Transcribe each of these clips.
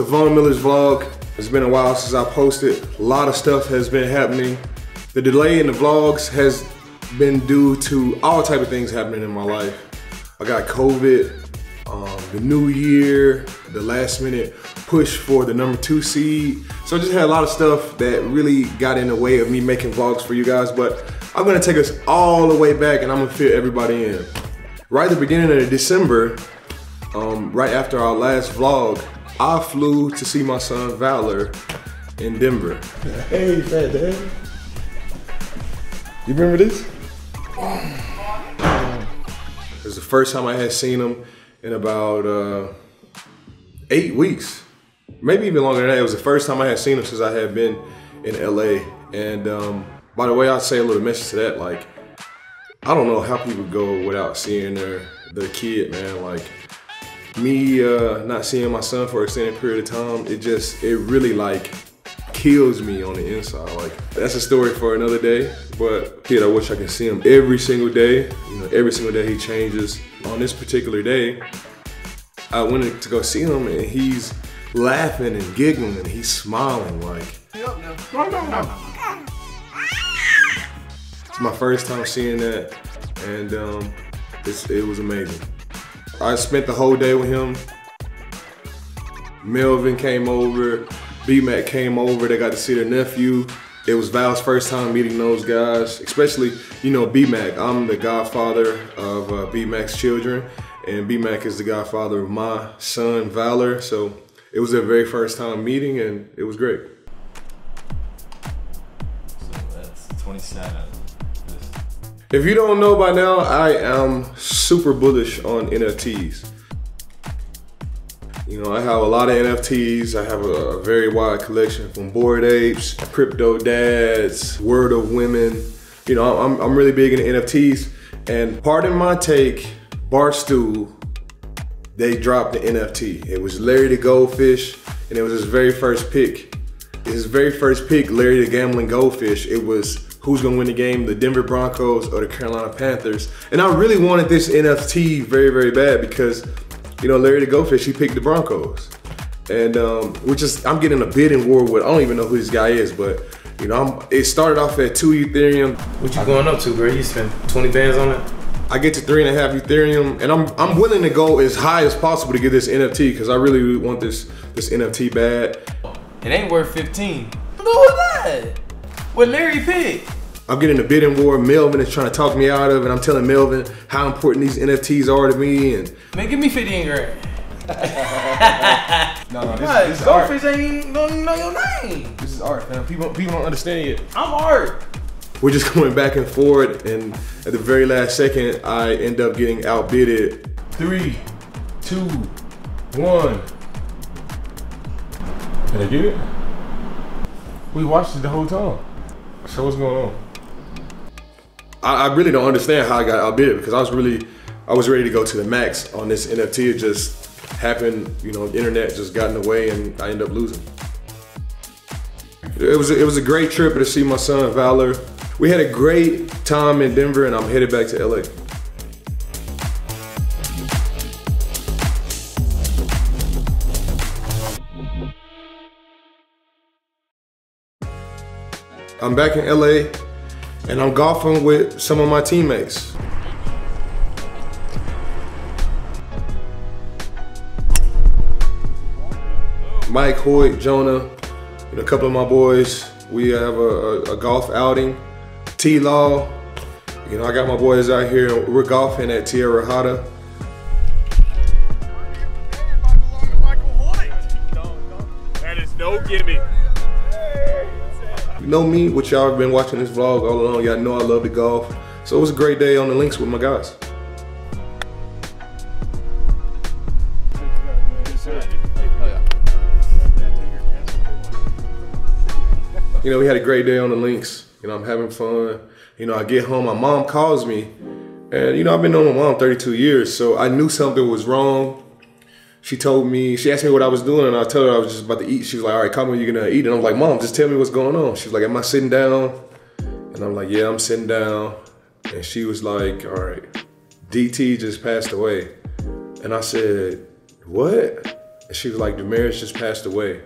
to Von Miller's vlog. It's been a while since I posted. A lot of stuff has been happening. The delay in the vlogs has been due to all type of things happening in my life. I got COVID, the new year, the last minute push for the #2 seed. So I just had a lot of stuff that really got in the way of me making vlogs for you guys, but I'm gonna take us all the way back and I'm gonna fit everybody in. Right at the beginning of December, right after our last vlog, I flew to see my son Valor in Denver. Hey, Fat Dad. You remember this? It was the first time I had seen him in about 8 weeks. Maybe even longer than that. It was the first time I had seen him since I had been in LA. And by the way, I'll say a little message to that. Like, I don't know how people go without seeing their kid, man. Like, me not seeing my son for an extended period of time, it really like kills me on the inside. Like, that's a story for another day, but kid, I wish I could see him every single day. You know, every single day he changes. On this particular day, I went to go see him and he's laughing and giggling and he's smiling like. It's my first time seeing that, and it was amazing. I spent the whole day with him. Melvin came over, B-Mac came over, they got to see their nephew. It was Val's first time meeting those guys, especially, you know, B-Mac. I'm the godfather of B-Mac's children, and B-Mac is the godfather of my son, Valor. So it was their very first time meeting, and it was great. So that's 27. If you don't know by now, I am super bullish on NFTs. You know, I have a lot of NFTs. I have a very wide collection from Bored Apes, Crypto Dads, Word of Women. You know, I'm really big into NFTs. And pardon my take, Barstool, they dropped the NFT. It was Larry the Goldfish, and it was his very first pick. His very first pick, Larry the Gambling Goldfish, it was who's gonna win the game, the Denver Broncos or the Carolina Panthers. And I really wanted this NFT very, very bad because, you know, Larry the Goldfish, he picked the Broncos. And I'm getting a bidding war with, I don't even know who this guy is, but you know, it started off at 2 Ethereum. What you going up to, bro? You spent 20 bands on it? I get to 3.5 Ethereum, and I'm willing to go as high as possible to get this NFT because I really want this NFT bad. It ain't worth 15. Who was that? What Larry picked? I'm getting a bidding war. Melvin is trying to talk me out of it. I'm telling Melvin how important these NFTs are to me. And man, give me 15 grand. No, this is art. Goldfish ain't don't even know your name. This is art, man. People don't understand it. I'm art. We're just going back and forth, and at the very last second, I end up getting outbidded. 3, 2, 1. Did I get it? We watched it the whole time. So what's going on? I really don't understand how I got outbid because I was ready to go to the max on this NFT. It just happened, you know, the internet just got in the way and I ended up losing. It was a great trip to see my son Valor. We had a great time in Denver and I'm headed back to LA. I'm back in LA and I'm golfing with some of my teammates. Mike, Hoyt, Jonah, and a couple of my boys. We have a golf outing. T-Law, you know, I got my boys out here. We're golfing at Tierra Hada. That is no gimme. You know me, which y'all have been watching this vlog all along. Y'all know I love to golf. So it was a great day on the links with my guys. You know, we had a great day on the links. You know, I'm having fun. You know, I get home, my mom calls me. And you know, I've been knowing my mom 32 years, so I knew something was wrong. She told me, she asked me what I was doing, and I told her I was just about to eat. She was like, all right, call me when you're gonna eat. And I'm like, Mom, just tell me what's going on. She was like, am I sitting down? And I'm like, yeah, I'm sitting down. And she was like, all right, DT just passed away. And I said, what? And she was like, Damaris just passed away.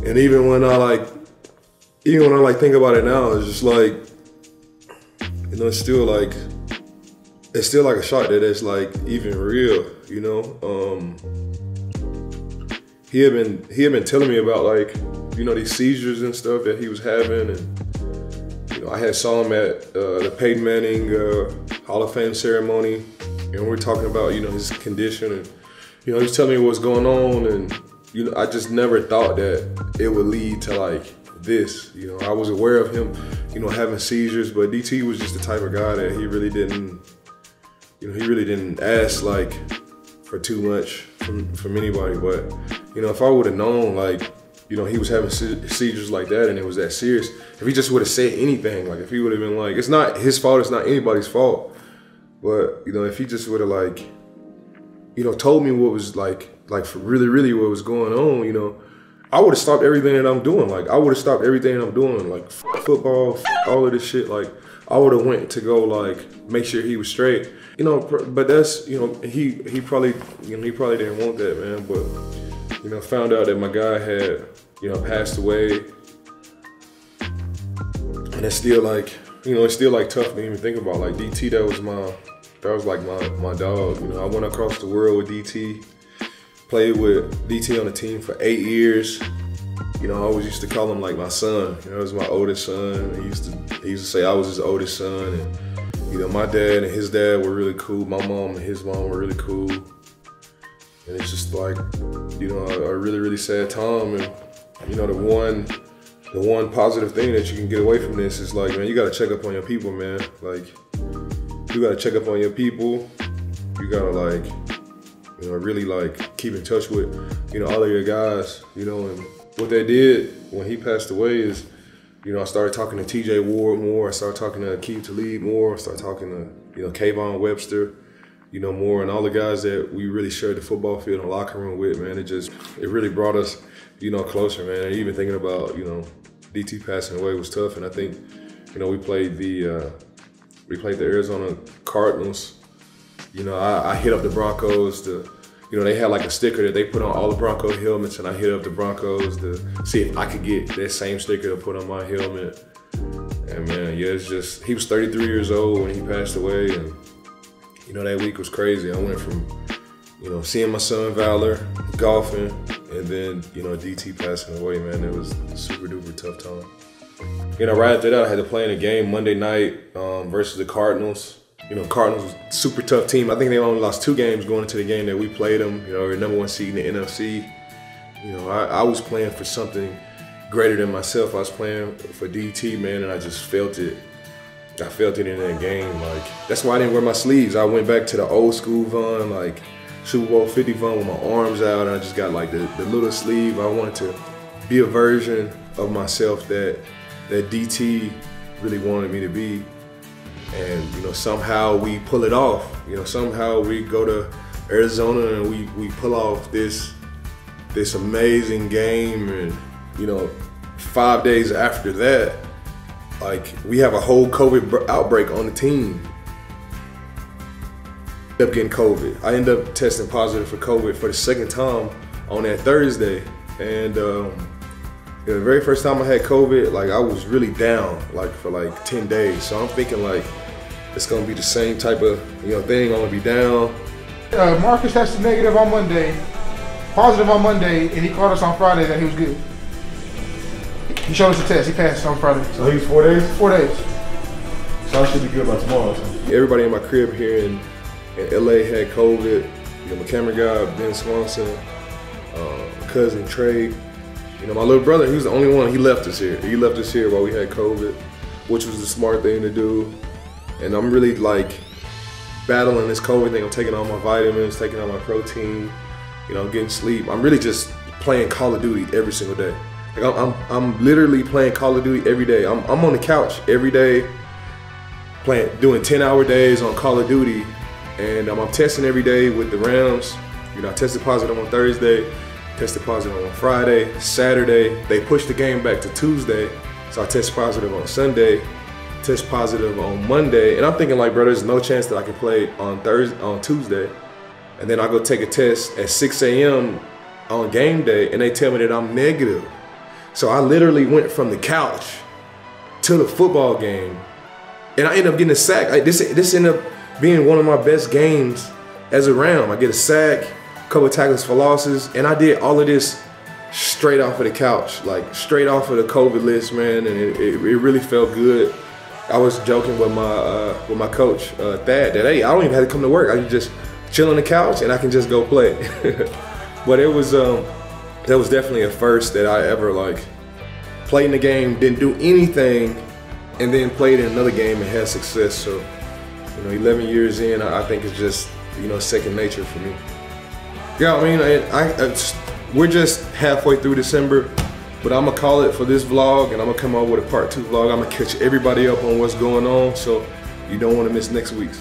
And even when I think about it now, it's just like, you know, it's still like a shock that it's like even real, you know. He had been telling me about, like, you know, these seizures and stuff that he was having, and you know, I had saw him at the Peyton Manning Hall of Fame ceremony, and we were talking about, you know, his condition, and you know, he was telling me what's going on, and you know, I just never thought that it would lead to like this. You know, I was aware of him, you know, having seizures, but DT was just the type of guy that he really didn't ask like for too much from anybody. But you know, if I would have known, like, you know, he was having seizures like that and it was that serious, if he just would have said anything, like if he would have been like, it's not his fault, it's not anybody's fault, but you know, if he just would have, like, you know, told me what was like for really what was going on, you know, I would have stopped everything that I'm doing. Like, I would have stopped everything that I'm doing, like football, all of this shit. Like, I would have went to go like make sure he was straight, you know. But that's, you know, he probably didn't want that, man. But you know, found out that my guy had, you know, passed away, and it's still like, you know, it's still like tough to even think about. Like DT, that was like my dog. You know, I went across the world with DT, played with DT on the team for 8 years. You know, I always used to call him like my son. You know, he was my oldest son. He used to say I was his oldest son. And you know, my dad and his dad were really cool. My mom and his mom were really cool. And it's just like, you know, a really sad time. And you know, the one positive thing that you can get away from this is like, man, you gotta check up on your people, man. Like, you gotta check up on your people. You gotta, like, you know, really like keep in touch with, you know, all of your guys, you know. And what they did when he passed away is, you know, I started talking to TJ Ward more. I started talking to Aqib Talib more. I started talking to, you know, Kayvon Webster, you know, more, and all the guys that we really shared the football field and locker room with, man. It really brought us, you know, closer, man. And even thinking about, you know, DT passing away was tough. And I think, you know, we played the Arizona Cardinals. You know, I hit up the Broncos you know, they had like a sticker that they put on all the Bronco helmets, and I hit up the Broncos to see if I could get that same sticker to put on my helmet. And man, yeah, it's just, he was 33 years old when he passed away, and you know, that week was crazy. I went from, you know, seeing my son Valor, golfing, and then, you know, DT passing away, man. It was a super duper tough time. You know, right after that, I had to play in a game Monday night versus the Cardinals. You know, Cardinals was a super tough team. I think they only lost 2 games going into the game that we played them. You know, we're #1 seed in the NFC. You know, I was playing for something greater than myself. I was playing for DT, man, and I just felt it. I felt it in that game. Like, that's why I didn't wear my sleeves. I went back to the old school Von, like Super Bowl 50 Von with my arms out, and I just got like the little sleeve. I wanted to be a version of myself that DT really wanted me to be. And you know, somehow we pull it off. You know, somehow we go to Arizona and we pull off this amazing game. And you know, 5 days after that, like, we have a whole COVID outbreak on the team. I ended up getting COVID. I ended up testing positive for COVID for the 2nd time on that Thursday. And you know, the very first time I had COVID, like, I was really down, like, for like 10 days. So I'm thinking like, it's gonna be the same type of, you know, thing. I'm gonna be down. Marcus tested negative on Monday, positive on Monday, and he called us on Friday that he was good. He showed us the test. He passed on Friday. So he was 4 days? 4 days. So I should be good by tomorrow. So. Everybody in my crib here in LA had COVID. You know, my camera guy, Ben Swanson, my cousin Trey. You know, my little brother, he was the only one, he left us here. He left us here while we had COVID, which was the smart thing to do. And I'm really like battling this COVID thing. I'm taking all my vitamins, taking all my protein, you know, I'm getting sleep. I'm really just playing Call of Duty every single day. Like, I'm literally playing Call of Duty every day. I'm on the couch every day, doing 10-hour days on Call of Duty. And I'm testing every day with the Rams. You know, I tested positive on Thursday, tested positive on Friday, Saturday. They pushed the game back to Tuesday, so I tested positive on Sunday, test positive on Monday. And I'm thinking like, bro, there's no chance that I can play on Tuesday. and then I go take a test at 6 a.m. on game day, and they tell me that I'm negative. So I literally went from the couch to the football game, and I ended up getting a sack. This ended up being one of my best games as a Ram. I get a sack, a couple of tackles for losses, and I did all of this straight off of the couch, like straight off of the COVID list, man, and it really felt good. I was joking with my coach, Thad, that hey, I don't even have to come to work. I can just chill on the couch and I can just go play. But it was that was definitely a first that I ever like played in the game, didn't do anything, and then played in another game and had success. So, 11 years in, I think it's just second nature for me. Yeah, I mean, we're just halfway through December. But I'm gonna call it for this vlog, and I'm gonna come out with a part 2 vlog. I'm gonna catch everybody up on what's going on, so you don't wanna miss next week's.